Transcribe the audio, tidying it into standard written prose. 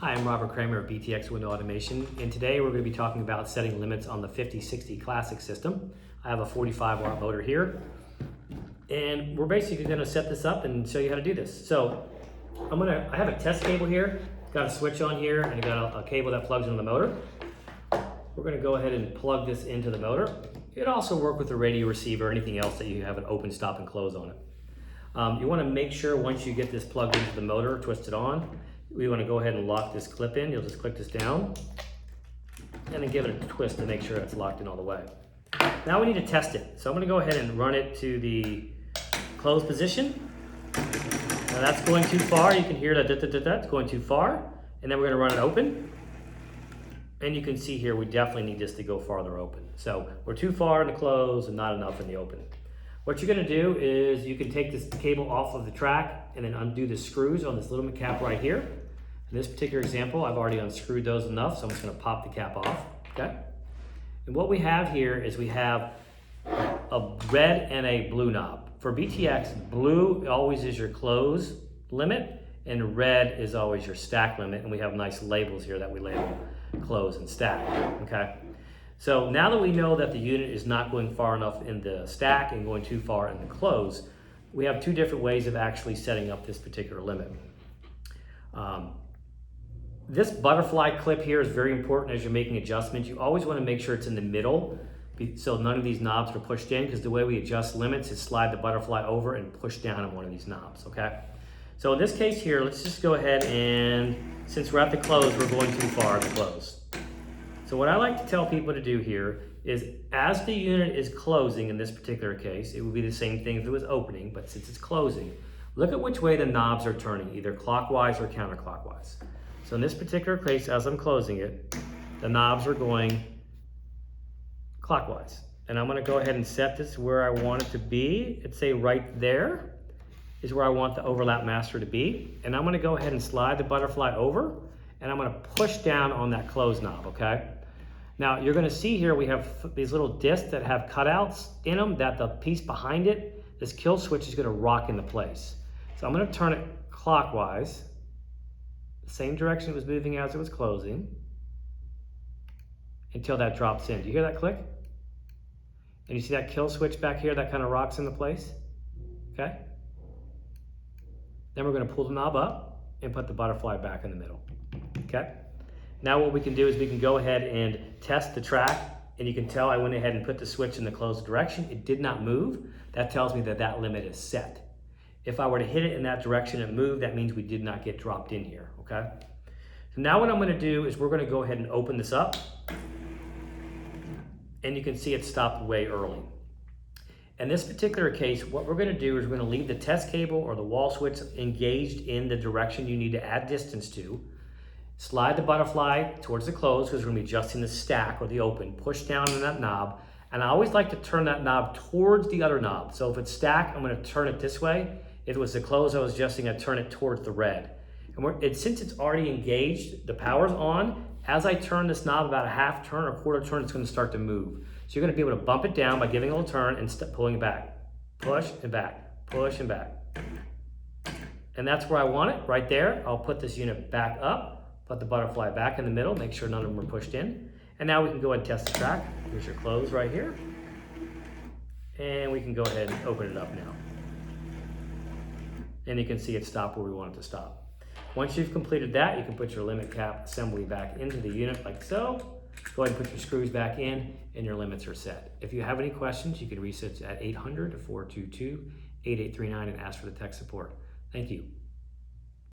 Hi, I'm Robert Kramer of BTX Window Automation, and today we're going to be talking about setting limits on the 5060 Classic system. I have a 45 watt motor here, and we're basically going to set this up and show you how to do this. So I have a test cable here, got a switch on here, and I got a cable that plugs into the motor. We're going to go ahead and plug this into the motor. It'll also work with the radio receiver or anything else that you have an open, stop, and close on it. You want to make sure once you get this plugged into the motor, twist it on, we want to go ahead and lock this clip in. You'll just click this down and then give it a twist to make sure it's locked in all the way. Now we need to test it. So I'm going to go ahead and run it to the closed position. Now that's going too far. You can hear that it's going too far. And then we're going to run it open. And you can see here we definitely need this to go farther open. So we're too far in the close and not enough in the open. What you're going to do is you can take this cable off of the track and then undo the screws on this little cap right here. In this particular example, I've already unscrewed those enough, so I'm just going to pop the cap off, okay? And what we have here is we have a red and a blue knob. For BTX, blue always is your close limit, and red is always your stack limit, and we have nice labels here that we label close and stack, okay? So now that we know that the unit is not going far enough in the stack and going too far in the close, we have two different ways of actually setting up this particular limit. This butterfly clip here is very important as you're making adjustments. You always want to make sure it's in the middle so none of these knobs are pushed in, because the way we adjust limits is slide the butterfly over and push down on one of these knobs, okay? So in this case here, let's just go ahead and, since we're at the close, we're going too far in the close. So what I like to tell people to do here is as the unit is closing, in this particular case, it would be the same thing if it was opening, but since it's closing, look at which way the knobs are turning, either clockwise or counterclockwise. So in this particular case, as I'm closing it, the knobs are going clockwise. And I'm going to go ahead and set this where I want it to be. It's say right there is where I want the overlap master to be. And I'm going to go ahead and slide the butterfly over, and I'm going to push down on that close knob, okay? Now you're going to see here we have these little discs that have cutouts in them that the piece behind it, this kill switch is going to rock into place. So I'm going to turn it clockwise, the same direction it was moving as it was closing, until that drops in. Do you hear that click? And you see that kill switch back here that kind of rocks into place? Okay? Then we're going to pull the knob up and put the butterfly back in the middle. Okay? Now what we can do is we can go ahead and test the track, and you can tell I went ahead and put the switch in the closed direction. It did not move. That tells me that that limit is set. If I were to hit it in that direction and move, that means we did not get dropped in here, okay? So now what I'm going to do is we're going to go ahead and open this up, and you can see it stopped way early. In this particular case, what we're going to do is we're going to leave the test cable or the wall switch engaged in the direction you need to add distance to. Slide the butterfly towards the close, because we're going to be adjusting the stack or the open. Push down on that knob, and I always like to turn that knob towards the other knob. So if it's stack, I'm going to turn it this way. If it was the close I was adjusting, I'd turn it towards the red. And since it's already engaged, the power's on. As I turn this knob about a half turn or quarter turn, it's going to start to move. So you're going to be able to bump it down by giving it a little turn and pulling it back. Push and back, push and back. And that's where I want it, right there. I'll put this unit back up, put the butterfly back in the middle, make sure none of them are pushed in. And now we can go ahead and test the track. Here's your close right here. And we can go ahead and open it up now. And you can see it stopped where we want it to stop. Once you've completed that, you can put your limit cap assembly back into the unit like so. Go ahead and put your screws back in, and your limits are set. If you have any questions, you can reach us at 800-422-8839 and ask for the tech support. Thank you.